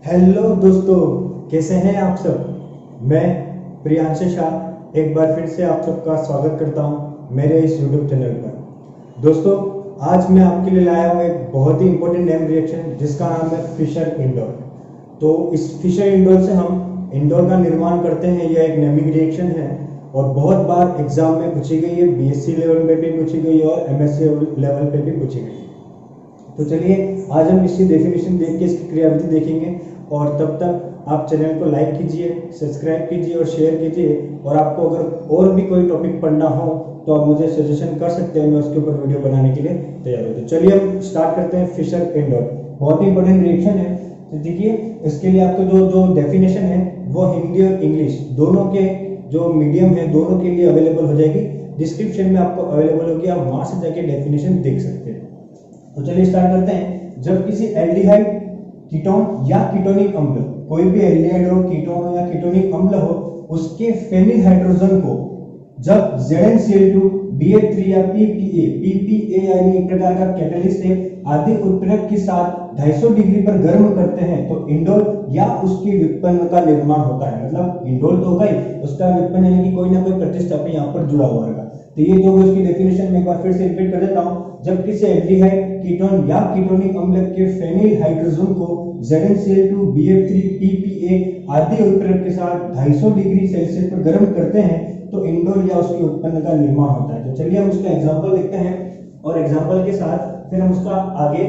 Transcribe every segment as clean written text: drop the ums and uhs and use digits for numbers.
Hello दोस्तों, कैसे हैं आप सब। मैं प्रियांश शाह एक बार फिर से आप सबका स्वागत करता हूं मेरे इस यूट्यूब चैनल पर। दोस्तों, आज मैं आपके लिए लाया हूं एक बहुत ही इंपॉर्टेंट नेम रिएक्शन जिसका नाम है फिशर इंडोर। तो इस फिशर इंडोर से हम इंडोर का निर्माण करते हैं। यह एक नेमिंग रिएक्शन है और बहुत बार एग्जाम में पूछी गई है, बीएससी लेवल पे भी पूछी गई है और एमएससी लेवल पे भी पूछी गई है। तो चलिए आज हम इसकी डेफिनेशन देख के इसकी क्रियाविधि देखेंगे और तब तक आप चैनल को लाइक कीजिए, सब्सक्राइब कीजिए और शेयर कीजिए। और आपको अगर और भी कोई टॉपिक पढ़ना हो तो आप मुझे सजेशन कर सकते हैं, मैं उसके ऊपर वीडियो बनाने के लिए तैयार हूँ। तो चलिए हम स्टार्ट करते हैं फिशर इंडोर। बहुत ही इंपॉर्टेंट रिएक्शन है। तो देखिए इसके लिए आपको जो जो डेफिनेशन है वो हिंदी और इंग्लिश दोनों के जो मीडियम है दोनों के लिए अवेलेबल हो जाएगी। डिस्क्रिप्शन में आपको अवेलेबल होगी, आप वहां से जाके डेफिनेशन देख सकते हैं। तो चलिए स्टार्ट करते हैं। जब किसी एल्डिहाइड, कीटोन या कीटोनिक अम्ल, कोई भी एल्डिहाइड हो, कीटोन हो या कीटोनिक अम्ल हो, उसके फेनिल हाइड्रोजन को जब ZnCl2, BF3 या PPA यानी एक प्रकार का कैटलिस्ट है आदि उत्प्रेरक के साथ 250 डिग्री पर गर्म करते हैं तो इंडोल या उसके व्युत्पन्न का निर्माण होता है। मतलब इंडोल तो होगा ही, उसका व्युत्पन्न यानी कि कोई ना कोई प्रतिस्थापन यहाँ पर जुड़ा हुआ होगा। तो ये जो इसकी डेफिनेशन में एक बार फिर से रिपीट कर देता हूँ। जब किसी एल्डिहाइड, कीटोन या कीटोनिक अम्ल के फेनिल हाइड्रोजन को ZnCl2, BF3, PPA आदि उत्प्रेरक के साथ 250 डिग्री सेल्सियस पर गर्म करते हैं तो इंडोल या उसके उत्पन्न का निर्माण होता है। तो चलिए हम उसका एग्जांपल देखते हैं और एग्जांपल के साथ फिर हम उसका आगे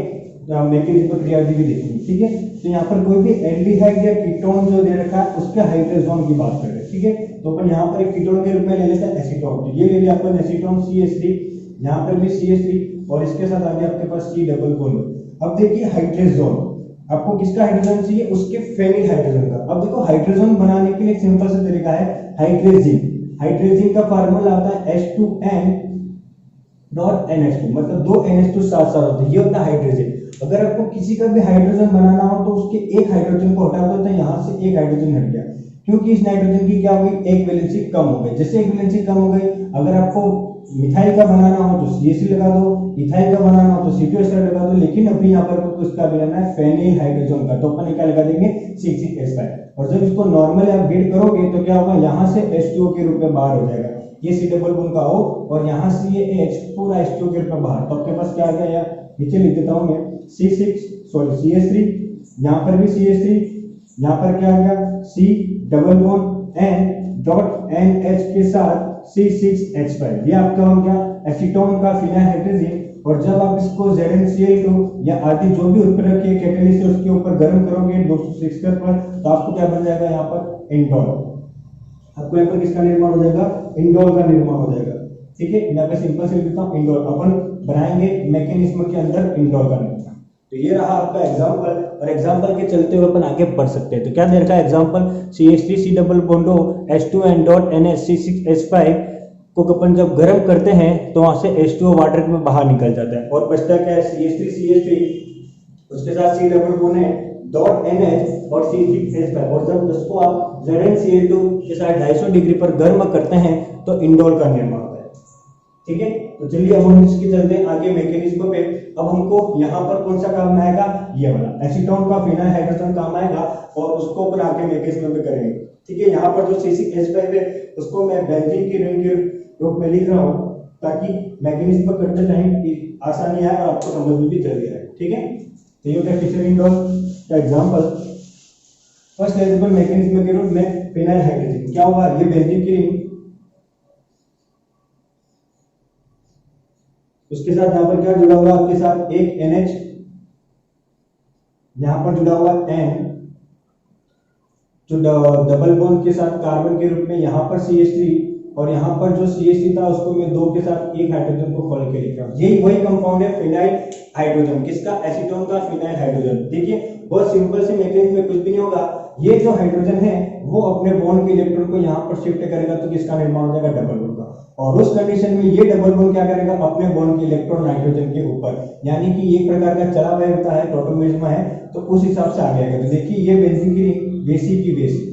मैकेनिज्म क्रियाविधि भी देखेंगे। ठीक है, तो यहाँ पर कोई भी एल्डिहाइड या कीटोन जो दे रखा है उसके हाइड्रोजन की बात कर रहे हैं। ठीक है, तो अपन यहाँ पर एक कीटोन के रूप में ले लेते हैं एसीटोन। तो ये ले लिया अपन एसीटोन CH3, यहाँ पर भी CH3 और इसके साथ आगे आपके पास C डबल बॉन्ड। अब देखिए हाइड्रोजन, आपको किसका हाइड्रोजन चाहिए, उसके फेनिल हाइड्रोजन का। अब देखो हाइड्रोजन बनाने के लिए एक सिंपल सा तरीका है, हाइड्रोजन। हाइड्रोजन का फार्मूला आता है H2N डॉट NH2, मतलब दो NH2 साथ साथ होते हैं, ये होता है हाइड्रोजन। अगर आपको किसी का भी हाइड्रोजन बनाना हो तो उसके एक हाइड्रोजन को हटा दो तो यहाँ से एक हाइड्रोजन हट गया, क्योंकि इस नाइट्रोजन की क्या हो गई, एक वैलेंसी कम हो गई। जैसे एक वैलेंसी कम हो गई, अगर आपको मिथाइल का बनाना हो तो CH लगा दो, इथाइल का बनाना हो तो C2H लगा दो, लेकिन अभी यहाँ पर आपको इसका बनाना है फेनिल हाइड्रोजन का, तो अपन क्या लगा देंगे C6H5। और जब इसको नॉर्मली आप हीट करोगे तो क्या होगा, यहाँ से H2O के रूप में बाहर हो जाएगा, ये C डबल बॉन्ड का O और यहाँ से ये H पूरा H2O के रूप में बाहर। तो आपके पास क्या आ गया, यार नीचे लिख देता हूँ मैं CH3, यहाँ पर भी CH3, यहाँ पर क्या आ गया C double bond N dot NH के साथ C6H5, ये आपका हो गया एसीटोन का फिनाइल हाइड्रोजन। और जब आप इसको ZnCl2 या आदि जो भी उत्प्रेरक है कैटलिस्ट है उसके ऊपर गर्म करोगे 266 पर, तो आपको क्या बन जाएगा, यहाँ पर इंडोल। आपको यहाँ पर किसका निर्माण हो जाएगा, इंडोल का निर्माण हो जाएगा। ठीक है, यहाँ पे सिंपल से लिखता हूँ इंडोल, अपन बनाएंगे मैकेनिज्म के अंदर इंडोल का निर्माण। तो ये रहा आपका एग्जांपल, और एग्जांपल के चलते हुए अपन आगे बढ़ सकते हैं। तो क्या दे रखा है example, CH3 C double bond H2N dot NH C6H5 को अपन जब गर्म करते हैं तो वहां से H2O वाटर में बाहर निकल जाता है और बचता क्या है, CH3 CH3 उसके साथ C double bond dot NH और C6H5। और जब इसको आप ZnCl2 के साथ 250 डिग्री पर गर्म करते हैं तो इंडोल का निर्माण होता है। ठीक है, तो चलिए अब हम इसके चलते हैं आगे मैकेनिज्म पे। अब हमको यहाँ पर कौन सा काम आएगा, ये वाला एसीटोन का फिनाइल हाइड्रोजन काम आएगा और उसको अपन आगे मैकेनिज्म पे करेंगे। ठीक है, यहाँ पर जो C6H5 है उसको मैं बेंजीन की रिंग के रूप में लिख रहा हूँ ताकि मैकेनिज्म करते टाइम आसानी आए और आपको समझ में भी जल्दी आए। ठीक है, तो ये होता है फिशर इंडोल का एग्जांपल। फर्स्ट एग्जांपल मैकेनिज्म के रूप में फिनाइल हाइड्रोजन, क्या होगा, ये बेंजीन की रिंग, उसके साथ यहाँ पर क्या जुड़ा हुआ आपके साथ एक NH, यहाँ पर जुड़ा हुआ N जो डबल बॉन्ड के साथ कार्बन के रूप में, यहाँ पर CH3 और यहाँ पर जो CH3 था उसको मैं दो के साथ एक हाइड्रोजन को खोल के लिख रहा हूँ। यही वही कंपाउंड है फिनाइल हाइड्रोजन, किसका, एसीटोन का फिनाइल हाइड्रोजन। देखिए बहुत सिंपल से मैकेनिज्म में कुछ भी नहीं होगा, ये जो हाइड्रोजन है वो अपने बॉन्ड के इलेक्ट्रॉन को यहाँ पर शिफ्ट करेगा तो किसका निर्माण हो जाएगा, डबल बॉन्ड का। और उस कंडीशन में ये डबल बॉन्ड क्या करेगा, अपने बॉन्ड के इलेक्ट्रॉन नाइट्रोजन के ऊपर, यानी कि एक प्रकार का चला हुआ होता है, टोटोमेरिज्म है, तो उस हिसाब से आगे आएगा। तो देखिए ये बेंजीन की रिंग बेसी की बेसी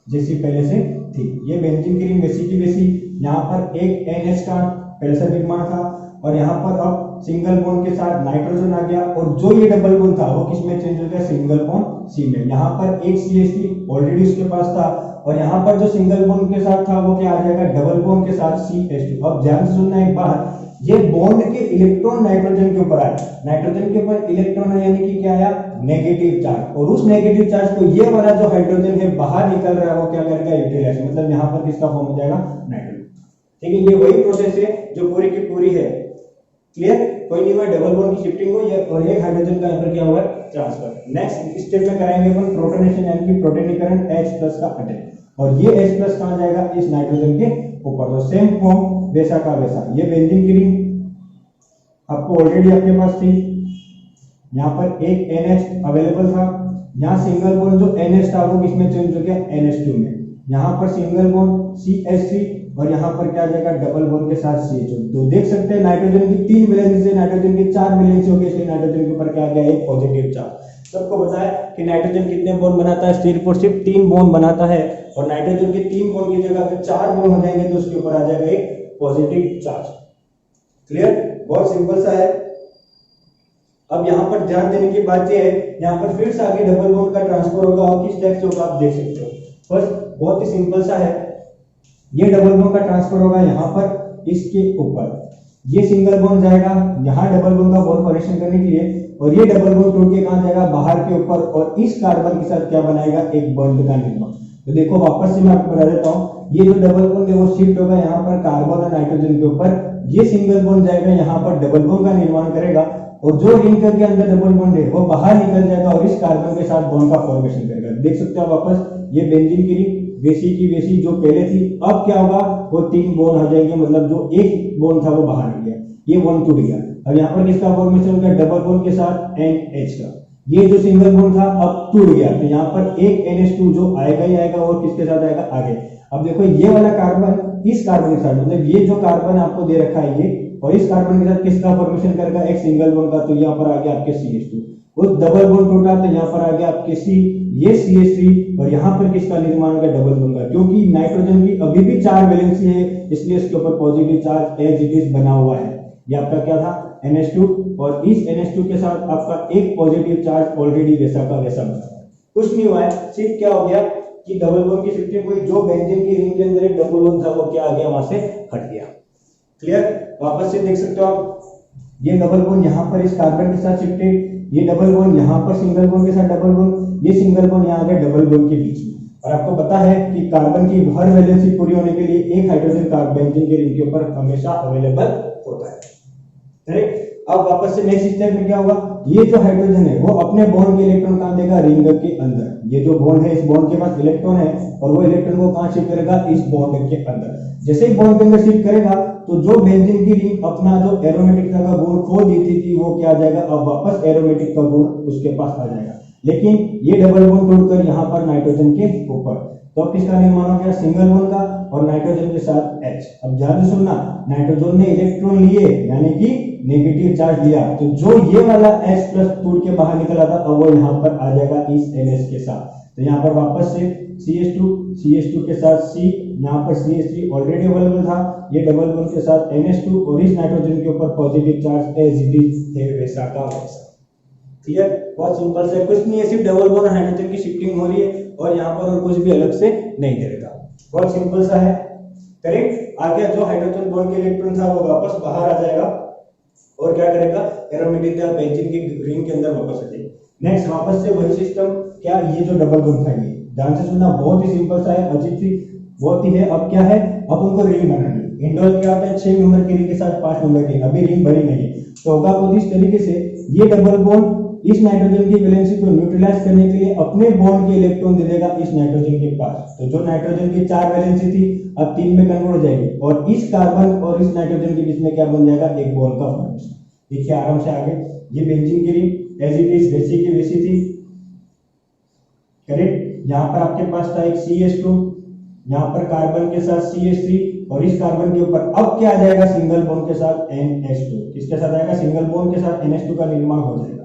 जैसी पहले से थी, ये बेंजीन की रिंग बेसी की बेसी, यहाँ पर एक NH का पहले से निर्माण था और यहाँ पर अब सिंगल बॉन्ड के साथ नाइट्रोजन आ गया और जो ये डबल बॉन्ड था वो किस में चेंज हो गया, सिंगल बॉन्ड सी में। यहाँ पर एक CH3 ऑलरेडी उसके पास था और यहाँ पर जो सिंगल बॉन्ड के साथ था वो क्या आ जाएगा, डबल बॉन्ड के साथ CH2। अब ध्यान से सुनना एक बात, ये बॉन्ड के इलेक्ट्रॉन नाइट्रोजन के ऊपर आए, नाइट्रोजन के ऊपर इलेक्ट्रॉन है यानी कि क्या आया, नेगेटिव चार्ज, और उस नेगेटिव चार्ज को ये वाला जो हाइड्रोजन है बाहर निकल रहा है वो क्या करेगा, यूटिलाइज, मतलब यहाँ पर किसका फॉर्म हो जाएगा, नाइट्रोजन। ठीक है, ये वही प्रोसेस है जो पूरी की पूरी है। क्लियर, कोई नहीं हुआ, डबल बॉन्ड की शिफ्टिंग हुई और एक हाइड्रोजन का अंदर क्या हुआ, ट्रांसफर। नेक्स्ट स्टेप में कराएंगे अपन प्रोटोनेशन यानी कि प्रोटोनीकरण H+ का अटैक, और ये H+ कहां जाएगा, इस नाइट्रोजन के ऊपर। तो सेम फॉर्म वैसा का वैसा, ये बेंजीन की रिंग आपको ऑलरेडी आपके पास थी, यहाँ पर एक NH अवेलेबल था, यहाँ सिंगल बॉन्ड जो NH था वो किसमें चेंज हो गया, NH2 में, यहाँ पर सिंगल बॉन्ड CH3 और यहाँ पर क्या आ जाएगा, डबल बॉन्ड के साथ CH2। तो देख सकते हैं नाइट्रोजन की 3 वैलेंसी से नाइट्रोजन की 4 वैलेंसी हो गई, इसलिए नाइट्रोजन के ऊपर क्या आ गया, एक पॉजिटिव चार्ज। सबको बताया कि नाइट्रोजन कितने बॉन्ड बनाता है, सिर्फ और सिर्फ 3 बॉन्ड बनाता है, और नाइट्रोजन के 3 बॉन्ड की जगह अगर 4 बॉन्ड हो जाएंगे तो उसके ऊपर आ जाएगा एक पॉजिटिव चार्ज। क्लियर, बहुत सिंपल सा है। अब यहाँ पर ध्यान देने की बात यह है, यहाँ पर फिर से आगे डबल बॉन्ड का ट्रांसफर होगा और किस टाइप से होगा आप देख सकते हो। फर्स्ट बहुत ही सिंपल सा है, ये डबल बॉन्ड का ट्रांसफर होगा यहाँ पर इसके ऊपर, ये सिंगल बॉन्ड जाएगा यहाँ डबल बॉन्ड का बॉन्ड फॉर्मेशन करने के लिए, और ये डबल बॉन्ड टूट के कहां जाएगा, बाहर के ऊपर, और इस कार्बन के साथ क्या बनाएगा, एक बॉन्ड का निर्माण। तो देखो वापस से मैं आपको बता देता हूँ, ये जो डबल बॉन्ड है वो शिफ्ट होगा यहाँ पर कार्बन और नाइट्रोजन के ऊपर, ये सिंगल बॉन्ड जाएगा यहाँ पर डबल बॉन्ड का निर्माण करेगा, और जो रिंग के अंदर डबल बॉन्ड है वो बाहर निकल जाएगा और इस कार्बन के साथ बॉन्ड का फॉर्मेशन करेगा। देख सकते हो वापस, ये बेंजीन की रिंग वैसी की वैसी जो पहले थी, अब क्या होगा, वो 3 बॉन्ड हो जाएंगे, मतलब जो एक बॉन्ड था वो बाहर आ गया, ये बॉन्ड टूट गया। अब यहाँ पर किसका फॉर्मेशन हो गया, डबल बॉन्ड के साथ NH का, ये जो सिंगल बॉन्ड था अब टूट गया, तो यहाँ पर एक NH2 जो आएगा ही आएगा, और किसके साथ आएगा, आगे। अब देखो ये वाला कार्बन इस कार्बन के साथ, मतलब ये जो कार्बन आपको दे रखा है ये, और इस कार्बन के साथ किसका फॉर्मेशन करेगा, एक सिंगल बॉन्ड का, तो यहाँ पर आ गया आपके CH2, उस डबल बॉन्ड टूटा तो यहाँ पर आ गया आपके C, ये CH3, और यहाँ पर किसका निर्माण होगा, डबल बॉन्ड का, क्योंकि नाइट्रोजन की अभी भी 4 वैलेंसी है इसलिए इसके ऊपर positive charge as it is बना हुआ है। ये आपका क्या था, NH2, और इस NH2 के साथ आपका एक पॉजिटिव चार्ज ऑलरेडी वैसा का वैसा बना है, कुछ नहीं हुआ है, सिर्फ क्या हो गया कि डबल बॉन्ड की शिफ्टिंग हुई, जो बेंजीन की रिंग के अंदर एक डबल बॉन्ड था वो क्या आ गया, वहां से हट गया। क्लियर, वापस से देख सकते हो आप, ये डबल बॉन्ड यहाँ पर इस कार्बन के साथ शिफ्टेड, ये डबल बॉन्ड यहाँ पर सिंगल बॉन्ड के साथ डबल बॉन्ड, ये सिंगल बॉन्ड यहाँ आ गया डबल बॉन्ड के बीच में। और आपको पता है कि कार्बन की हर वैलेंसी पूरी होने के लिए एक हाइड्रोजन बेंजीन के रिंग के ऊपर हमेशा अवेलेबल होता है। करेक्ट, अब वापस से नेक्स्ट स्टेप में क्या होगा, ये जो हाइड्रोजन है वो अपने बॉन्ड के इलेक्ट्रॉन कहां देगा, रिंग के अंदर। ये जो बॉन्ड है इस बॉन्ड के पास इलेक्ट्रॉन है और वो इलेक्ट्रॉन को कहां शिफ्ट करेगा, इस बॉन्ड के अंदर। जैसे ही बॉन्ड के अंदर शिफ्ट करेगा तो जो बेंजीन की रिंग अपना जो एरोमेटिक का गुण खो देती थी वो क्या आ जाएगा, अब वापस एरोमेटिक का गुण उसके पास आ जाएगा, लेकिन ये डबल बॉन्ड तोड़कर यहाँ पर नाइट्रोजन के ऊपर, तो अब किसका निर्माण हो गया, सिंगल बॉन्ड का, और नाइट्रोजन के साथ H। अब ध्यान से सुनना, नाइट्रोजन ने इलेक्ट्रॉन लिए यानी कि नेगेटिव चार्ज लिया, तो जो ये वाला H+ टूट के बाहर निकला था अब वो यहाँ पर आ जाएगा इस NH के साथ। तो यहाँ पर वापस से CH2 के साथ C, यहाँ पर CH3 ऑलरेडी अवेलेबल था, ये डबल बॉन्ड के साथ NH2 और इस नाइट्रोजन के ऊपर positive charge as it is है वैसा का वैसा। क्लियर, बहुत सिंपल से, कुछ नहीं है, सिर्फ डबल बॉन्ड हाइड्रोजन की शिफ्टिंग हो रही है और यहाँ पर और कुछ भी अलग से नहीं करेगा, बहुत सिंपल सा है। करेक्ट, आगे जो हाइड्रोजन बॉन्ड के इलेक्ट्रॉन था वो वापस बाहर आ जाएगा और क्या करेगा, एरोमेटिक या बेंजीन की रिंग के अंदर वापस आ जाएगा। नेक्स्ट वापस से वही सिस्टम, क्या ये जो डबल बॉन्ड था, ये ध्यान से सुनना, बहुत ही सिंपल सा है, अजीब सी बहुत ही है। अब क्या है, अब उनको रिंग बनानी, इंडोल क्या होता है 6 नंबर की रिंग के साथ 5 नंबर की, अभी रिंग बनी नहीं है, तो होगा कुछ इस तरीके से, ये डबल बॉन्ड इस नाइट्रोजन की वैलेंसी को न्यूट्रलाइज करने के लिए अपने बॉन्ड के इलेक्ट्रॉन दे देगा इस नाइट्रोजन के पास, तो जो नाइट्रोजन की 4 वैलेंसी थी अब 3 में कन्वर्ट हो जाएगी और इस कार्बन और इस नाइट्रोजन के बीच में क्या बन जाएगा, एक बॉन्ड का फॉर्मेशन। देखिए आराम से आगे, ये बेंजीन की रिंग एज इट इज वैसी की वैसी थी। करेक्ट, यहाँ पर आपके पास था एक CH2, यहाँ पर कार्बन के साथ CH3 और इस कार्बन के ऊपर अब क्या आ जाएगा, सिंगल बॉन्ड के साथ NH2। किसके साथ आएगा, सिंगल बॉन्ड के साथ NH2 का निर्माण हो जाएगा।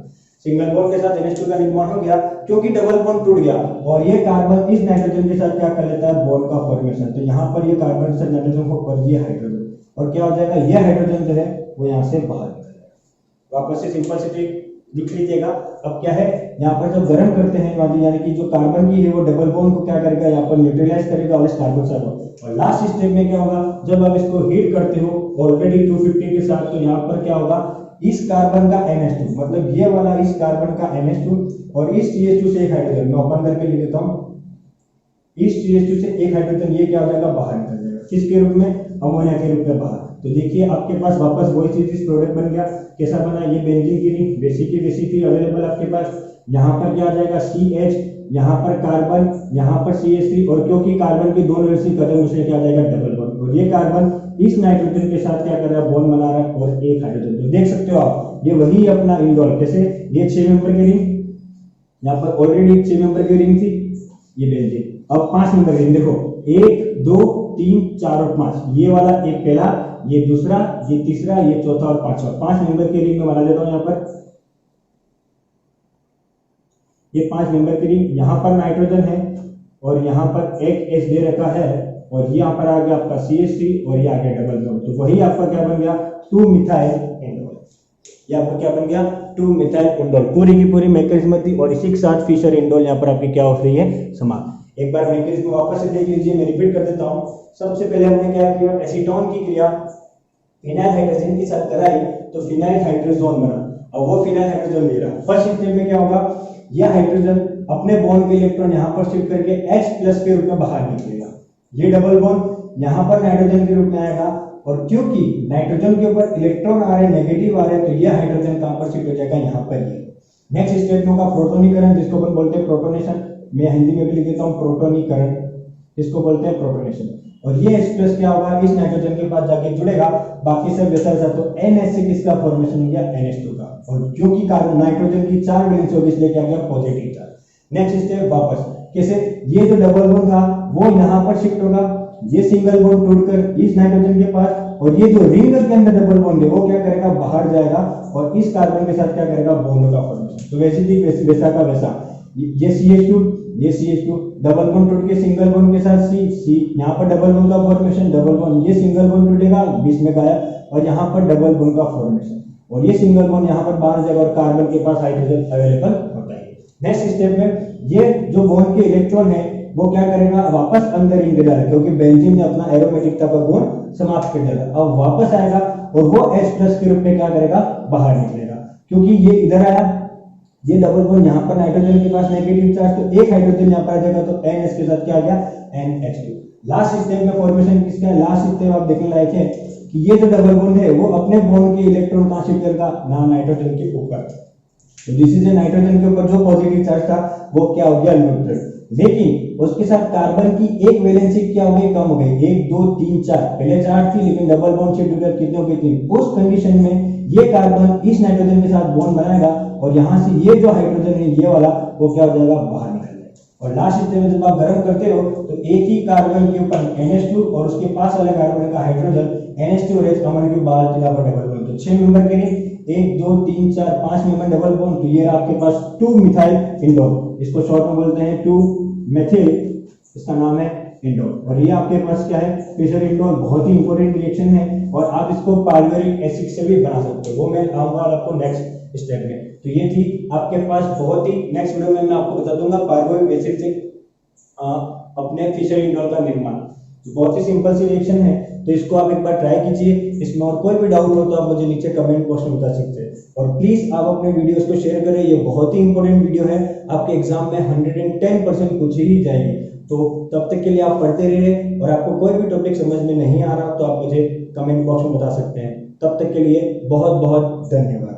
सिंगल बॉन्ड के साथ NH2 का निर्माण हो गया क्योंकि डबल बॉन्ड टूट गया और ये कार्बन इस नाइट्रोजन के साथ क्या कर लेता है, बॉन्ड का फॉर्मेशन। तो यहाँ पर ये कार्बन के साथ नाइट्रोजन को और ये हाइड्रोजन, और क्या हो जाएगा, ये हाइड्रोजन जो है वो यहाँ से बाहर निकल जाएगा। वापस से सिंपल से ट्रिक लिख लीजिएगा। अब क्या है, यहाँ पर जब गर्म करते हैं यानी कि जो कार्बन की है वो डबल बॉन्ड को क्या करेगा, यहाँ पर न्यूट्रलाइज करेगा और इस कार्बन से और लास्ट स्टेप में क्या होगा, जब आप इसको हीट करते हो ऑलरेडी 250 के साथ, तो यहाँ पर क्या होगा, इस कार्बन का NH2 मतलब ये वाला इस कार्बन का NH2 और इस CH2 से एक हाइड्रोजन, मैं ओपन करके लिख देता हूँ, इस CH2 से एक हाइड्रोजन ये क्या हो जाएगा, बाहर निकल जाएगा। किसके रूप में, अमोनिया के रूप में बाहर। तो देखिए आपके पास वापस वही चीज प्रोडक्ट बन गया। कैसा बना, ये बेंजीन की रिंग बेसिक की वैसी थी अवेलेबल आपके पास। यहाँ पर क्या आ जाएगा CH, यहाँ पर कार्बन, यहाँ पर CH3 और क्योंकि कार्बन की दोनों वैसी कदम उससे क्या आ जाएगा डबल बॉन्ड, और ये कार्बन इस नाइट्रोजन के साथ क्या कर रहा है, बॉन्ड बना रहा है और एक हाइड्रोजन। तो देख सकते हो आप ये वही अपना इंडोल, कैसे ये 6 मेंबर की रिंग, यहाँ पर ऑलरेडी 6 मेंबर की रिंग थी ये बेंजीन। अब 5 मेंबर की रिंग देखो, 1 2 3 4 और 5, ये वाला एक पहला, ये दूसरा, ये तीसरा, ये चौथा और पांचवा। 5 मेंबर की रिंग में बना देता हूं यहाँ पर, ये 5 मेंबर की रिंग। यहाँ पर नाइट्रोजन है और यहाँ पर एक H दे रखा है और यहाँ पर आ गया आपका CH3 और ये आ गया डबल बॉन्ड। तो वही आपका क्या बन गया, 2 मिथाइल इंडोल। ये आपका क्या बन गया, 2 मिथाइल इंडोल। पूरी की पूरी मैकेनिज्म थी और इसी के साथ फिशर इंडोल यहाँ पर आपकी क्या हो रही है, समाप्त। एक बार मैकेनिज्म वापस से देख लीजिए, मैं रिपीट कर देता हूँ। सबसे पहले हमने क्या किया, एसीटोन की क्रिया फिनाइल हाइड्रोजन के साथ कराई तो फिनाइल हाइड्रोजन बना, और वो फिनाइल हाइड्रोजन ले रहा। फर्स्ट स्टेप में क्या होगा, यह हाइड्रोजन अपने बॉन्ड के इलेक्ट्रॉन यहाँ पर शिफ्ट करके H+ के रूप में बाहर निकलेगा। ये डबल बॉन्ड यहाँ पर नाइट्रोजन के रूप में आएगा, और क्योंकि नाइट्रोजन के ऊपर इलेक्ट्रॉन आ रहे नेगेटिव आ रहे तो यह हाइड्रोजन कहां पर शिफ्ट हो जाएगा, यहाँ पर। ये नेक्स्ट स्टेप में होगा प्रोटोनीकरण, जिसको अपन बोलते हैं प्रोटोनेशन। मैं हिंदी में भी लिख देता हूँ प्रोटोनीकरण, इसको बोलते हैं प्रोटोनेशन। और ये H+ क्या होगा, इस नाइट्रोजन के पास जाके जुड़ेगा, बाकी सब वैसा वैसा। तो NH से किसका फॉर्मेशन हो गया, NH2 का। और क्योंकि कार्बन नाइट्रोजन की 4 वैलेंसी होगी इसलिए क्या गया, पॉजिटिव चार्ज। नेक्स्ट स्टेप वापस कैसे, ये जो डबल बॉन्ड था वो यहाँ पर शिफ्ट होगा, ये सिंगल बॉन्ड टूटकर इस नाइट्रोजन के पास, और ये जो रिंग के अंदर डबल बॉन्ड है वो क्या करेगा, बाहर जाएगा और इस कार्बन के साथ क्या करेगा, बॉन्ड का फॉर्मेशन। तो वैसे थी वैसा का वैसा, ये CH2 डबल बॉन्ड टूट के सिंगल बॉन्ड के साथ C, यहाँ पर डबल बॉन्ड का फॉर्मेशन, डबल बॉन्ड, ये सिंगल बॉन्ड टूटेगा बीच में गायब, और यहाँ पर डबल बॉन्ड का फॉर्मेशन, और ये सिंगल बॉन्ड यहाँ पर बाहर जाएगा और कार्बन के पास हाइड्रोजन अवेलेबल होता है। नेक्स्ट स्टेप में ये जो बॉन्ड के इलेक्ट्रॉन है वो क्या करेगा, वापस अंदर इंक डालेगा, क्योंकि बेंजीन ने अपना एरोमेटिकता का गुण समाप्त कर दिया। अब वापस आएगा और वो H+ के रूप में क्या करेगा, बाहर निकलेगा। क्योंकि ये इधर आया, ये डबल बॉन्ड यहाँ पर नाइट्रोजन के पास नेगेटिव चार्ज, तो एक हाइड्रोजन यहाँ पर आ जाएगा, तो NH के साथ क्या आ गया, NH2। लास्ट स्टेप में फॉर्मेशन किसका है, लास्ट स्टेप आप देखने लायक है कि ये जो डबल बॉन्ड है वो अपने बॉन्ड के इलेक्ट्रॉन कहां शिफ्ट करेगा, ना नाइट्रोजन के ऊपर। तो दिस इज नाइट्रोजन के ऊपर जो पॉजिटिव चार्ज था वो क्या हो गया, न्यूट्रल। लेकिन उसके साथ कार्बन की एक वैलेंसी क्या हो गई, कम हो गई, 1 2 3 4, पहले 4 थी लेकिन डबल बॉन्ड शिफ्ट होकर कितने हो गई, 3। उस कंडीशन में ये कार्बन इस नाइट्रोजन के साथ बॉन्ड बनाएगा और यहाँ से ये जो हाइड्रोजन है ये वाला वो क्या हो जाएगा, बाहर निकल जाएगा। और लास्ट स्टेप में जब आप गर्म करते हो तो एक ही कार्बन के ऊपर NH2 और उसके पास वाले कार्बन का हाइड्रोजन NH2 और H कॉमन के बाद पर डबल बॉन्ड। तो 6 मेंबर के लिए 1 2 3 4 5 मेंबर डबल बॉन्ड, तो ये आपके पास 2 मिथाइल इंडोल, इसको शॉर्ट में बोलते हैं 2 मेथिल, इसका नाम है इंडोल। और ये आपके पास क्या है, फिशर इंडोल। बहुत ही इंपॉर्टेंट रिएक्शन है और आप इसको पार्वेरिक एसिड से भी बना सकते हो, वो मैं आऊंगा आपको नेक्स्ट स्टेप में। तो ये थी आपके पास बहुत ही, नेक्स्ट वीडियो में मैं आपको बता दूंगा पार्वेरिक एसिड से अपने फिशर इंडोल का निर्माण। बहुत ही सिंपल सी रिएक्शन है, तो इसको आप एक बार ट्राई कीजिए। इसमें और कोई भी डाउट हो तो आप मुझे नीचे कमेंट बॉक्स में बता सकते हैं। और प्लीज आप अपने वीडियोस को शेयर करें, ये बहुत ही इंपॉर्टेंट वीडियो है, आपके एग्जाम में 110% पूछी ही जाएगी। तो तब तक के लिए आप पढ़ते रहिए, और आपको कोई भी टॉपिक समझ में नहीं आ रहा तो आप मुझे कमेंट बॉक्स में बता सकते हैं। तब तक के लिए बहुत बहुत धन्यवाद।